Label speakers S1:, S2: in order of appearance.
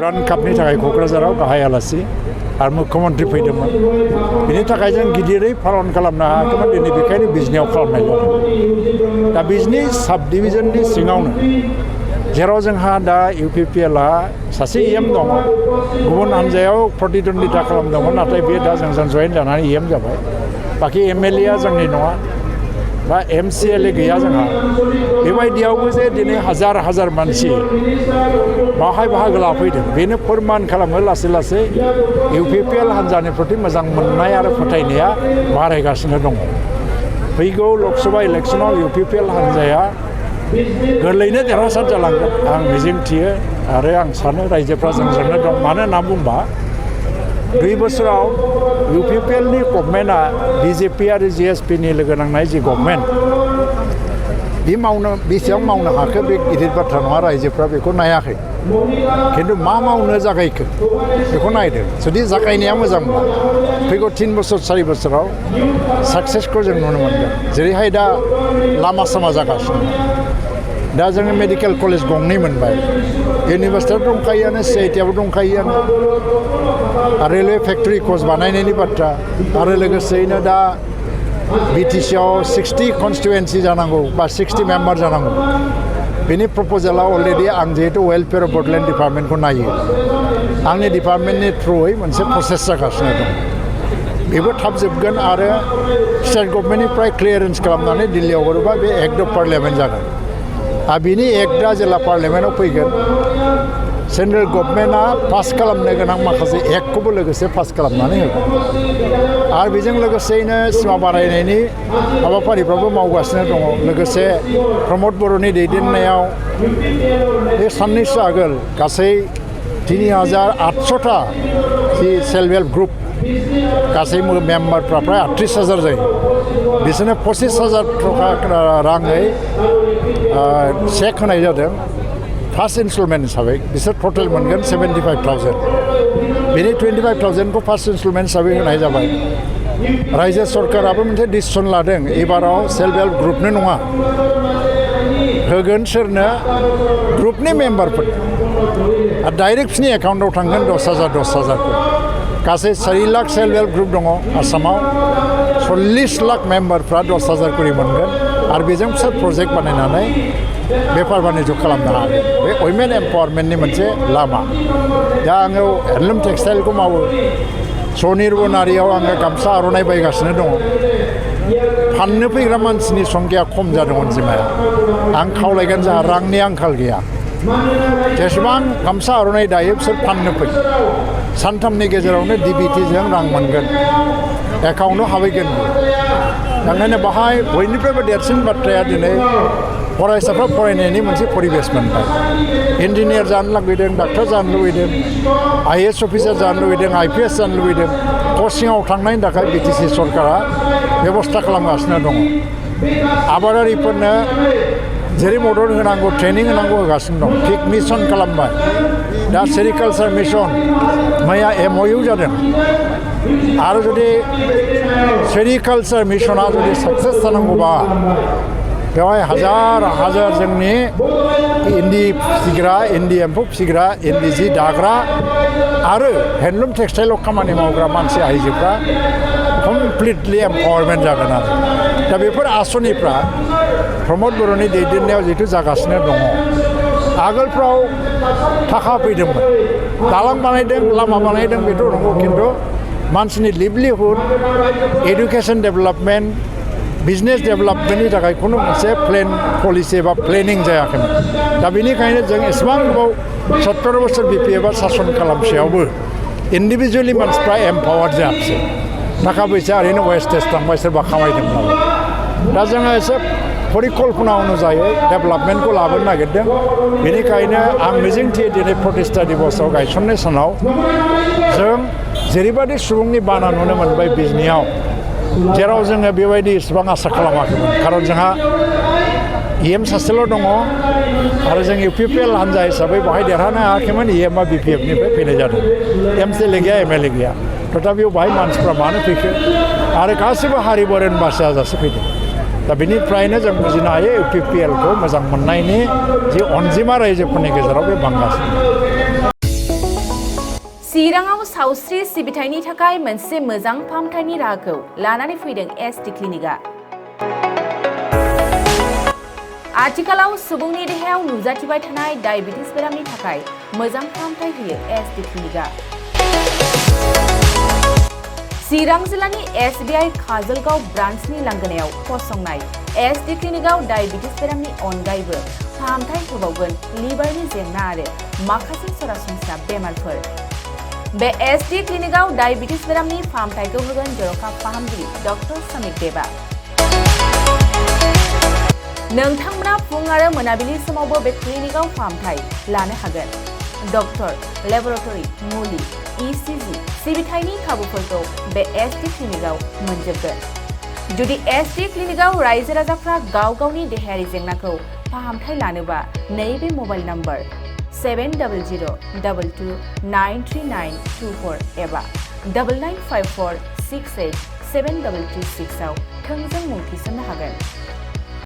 S1: फुरान कापनि थाखाय क'क्राझाराव गाहाय आलासि आरो मुख्यमन्त्रि फैदोंमोन बिनि थाखाय जों गिदिरै पालन खालामनो हायाखैमोन दिनै बेखायनो बिजनियाव खालामनाय जादों दा बिजनि साब डिभिजननि सिङावनो जेराव जोंहा दा UPPLआ सासे EM दङ गुबुन हान्जायाव प्रतिद्वन्दिता खालामदोंमोन नाथाय बे दा जोंजों जयेन जानानै EM जाबाय बाखि MLAआ जोंनि नङा बा MCLA गैया जोंहा बेबायदियावबो जे दिनै हाजार हाजार मानसि बाहाय बाहागो लाफैदों बेनो फोरमान खालामो लासै लासै UPPL हान्जानि प्रति मोजां मोननाय आरो फोथायनाया बारायगासिनो दङ फैगौ लोकसभा इलेक्सनाव UPPL हान्जाया गोरलैनो देरहासार जालांगोन आं मिजिंथियो आरो आं सानो रायजोफ्रा जोंजोंनो दं मानो होनना बुंबा 2 बोसोराव UPPLनि गभर्नमेन्टआ BJP आरो GSPनि लोगो नांनाय जि गभर्नमेन्ट बे बेसेबां मावनो हाखो बे गिदिर बाथ्रा नङा रायजोफ्रा बेखौ नायाखै खिन्थु मा मावनो जागायखो बेखौ नायदों जुदि जागायनाया मोजांब्ला फैगौ 3 बोसोर 4 बोसोराव साक्सेसखौ जों नुनो मोनगोन जेरैहाय दा लामा सामा जागासिनो दा जोङो मेडिकेल कलेज गंनै मोनबाय इउनिभार्सिटियाव दंखायोआनो CITआबो दंखायोआनो आरो रेलवे फेक्टरि कच बानायनायनि बाथ्रा आरो लोगोसेयैनो दा BTCआव 60 कन्स्टिटुवेन्सि जानांगौ बा 60 मेम्बार जानांगौ बेनि प्रप'जालाव अलरेडि आं जिहेतु वेलफेयार अफ बड'लेण्ड डिपार्टमेन्टखौ नायो आंनि डिपार्टमेन्टनि थ्रुयै मोनसे प्रसेस जागासिनो दं बेबो थाब जोबगोन आरो स्टेट गभर्नमेन्टनिफ्राय क्लियारेन्स खालामनानै दिल्लीयाव हरोबा बे एक्ट अफ पार्लियामेन्ट जागोन आरो बिनि एक्टआ जेला पार्लियामेन्टआव फैगोन सेन्ट्रेल गभर्नमेन्टआ पास खालामनो गोनां माखासे एक्टखौबो लोगोसे पास खालामनानै होगोन आरो बेजों लोगोसेयैनो सिमा बारायनायनि हाबाफारिफ्राबो मावगासिनो दङ लोगोसे प्रमद बर'नि दैदेननायाव बे साननैसो आगोल गासै 3800टा जि सेल्फ हेल्प ग्रुप गासै मेम्बारफ्रा प्राय 38,000 जायो बिसोरनो 25,000 थाखा राङै चेक होनाय जादों फार्स्ट इनस्टलमेन्ट हिसाबै बिसोर टटेल मोनगोन 75,000 बेनि 25,000खौ फार्स्ट इनस्टलमेन्ट हिसाबै होनाय जाबाय रायजो सरकाराबो मोनसे डिसिसन लादों एबाराव सेल्फ हेल्प ग्रुपनो नङा होगोन सोरनो ग्रुपनि मेम्बारफोर आरो डाइरेक्ट बिसिनि एकाउन्टआव थांगोन 10,000 गासै 4 लाख सेल्फ हेल्प ग्रुप दङ आसामाव 40 लाख मेम्बारफ्रा 10,000 करि मोनगोन आरो बेजों फिसा प्रजेक्ट बानायनानै बेफार बानिज्य खालामनो हागोन बे वुमेन एम्पावारमेन्टनि मोनसे लामा दा आङो हेन्डलुम टेक्सटाइलखौ मावो स्वनिर्भर आङो गामसा आर'नाइ बायगासिनो दङ फाननो फैग्रा मानसिनि संख्या खम जादों अनजिमाया आं खावलायगोन जोंहा रांनि आंखाल गैया जेसेबां गामसा आर'नाइ दायो बिसोर फाननो फैयो सानथामनि गेजेरावनो DBTजों रां मोनगोन एकाउन्टआव हाबैगोन ओंखायनो बाहाय बयनिफ्रायबो देरसिन बाथ्राया दिनै फरायसाफ्रा फरायनायनि मोनसे परिबेस मोनबाय इन्जिनियार जानो लुबैदों डाक्टार जानो लुबैदों IAS अफिसार जानो लुबैदों IPS जानो लुबैदों कचिंआव थांनायनि थाखाय BTC सरकारा बेबस्था खालामगासिनो दङ आबादारिफोरनो जेरै मदद होनांगौ ट्रेनिं होनांगौ होगासिनो दं पिक मिशन खालामबाय दा सेरिकालचार मिशन मैया MOU जादों आरो जुदि सेरिकालचार मिशना जुदि साक्सेस जानांगौबा बेवहाय हाजार जोंनि इन्दि फिसिग्रा इन्दि एम्फौ फिसिग्रा इन्दि जि दाग्रा आरो हेन्डलुम टेक्सटाइलाव खामानि मावग्रा मानसि आइजोफ्रा कमप्लिटलि एम्पावारमेन्ट जागोन आरो दा बेफोर आसनिफ्रा प्रमद बर'नि दैदेननायाव जिहेतु जागासिनो दङ आगोलफ्राव थाखा फैदोंमोन दालां बानायदों लामा बानायदों बेथ' नंगौ खिन्थु मानसिनि लिभलिहुड एडुकेसन डेभेलपमेन्ट बिजनेस डेभेलपमेन्टनि थाखाय खुनु मोनसे प्लेन पलिसि एबा प्लेनिं जायाखैमोन दा बेनिखायनो जों एसेबां गोबाव 70 बोसोर BPF एबा सासन खालामसेयावबो इन्डिभिजुवेलि मानसिफ्रा एम्पावार्ड जायाखिसै थाखा फैसा ओरैनो वेस्टेज थांबाय सोरबा खामायदोंब्लाबो दा जोङो एसे परिकल्पना अनुजायै डेभेलपमेन्टखौ लाबोनो नागिरदों बेनिखायनो आं मिजिंथियो दिनै प्रतिष्ठा दिबसआव गायसननाय सानाव जों जेरैबायदि सुबुंनि बाना नुनो मोनबाय बिजनियाव जेराव जोङो बेबायदि इसेबां आसा खालामाखैमोन खारन जोंहा EM सासेल' दङ आरो जों UPPL हान्जा हिसाबै बाहाय देरहानो हायाखैमोन EMआ BPFनिफ्राय फैनाय जादों MCLA गैया MLA गैया तथापिও बाहाय मानसिफ्रा मानो फैखो आरो गासैबो हारि बरेन बासिया जासे फैदों दा बेनिफ्रायनो जों बुजिनो हायो UPPLखौ मोजां मोननायनि जि अनजिमा रायजोफोरनि गेजेराव बे बांगासिनो
S2: चिराङाव सावस्रि सिबिथायनि थाखाय मोनसे मोजां फाहामथायनि राहाखौ लानानै फैदों एसटि क्लिनिकआ। आथिखालाव सुबुंनि देहायाव नुजाथिबाय थानाय डायबिटिस बेरामनि थाखाय मोजां फाहामथाय होयो एसटि क्लिनिकआ। चिरां जिल्लानि SBI काजलगाव ब्रान्चनि लांगोनायाव फसंनाय एसटि क्लिनिकआव डायबिटिस बेरामनि अनगायैबो फाहामथाय होबावगोन लिभारनि जेंना आरो माखासे सरासनस्रा बेमारफोर। बे एसटि क्लिनिकआव डायबिटिस बेरामनि फाहामथायखौ होगोन जर'खा फाहामगिरि डक्टर समिक देबा। नोंथांमोना फुं आरो मोनाबिलि समावबो बे क्लिनिकआव फाहामथाय लानो हागोन। डक्टर, लेबरेटरि, मुलि, ECG सिबिथायनि खाबुफोरखौ बे एसटि क्लिनिकआव मोनजोबगोन। जुदि एसटि क्लिनिकआव रायजो राजाफ्रा गाव गावनि देहायारि जेंनाखौ फाहामथाय लानोबा नैबे मबाइल नम्बर 7002293924 एबा 9954687226 आव थोंजों मुं थिसननो हागोन।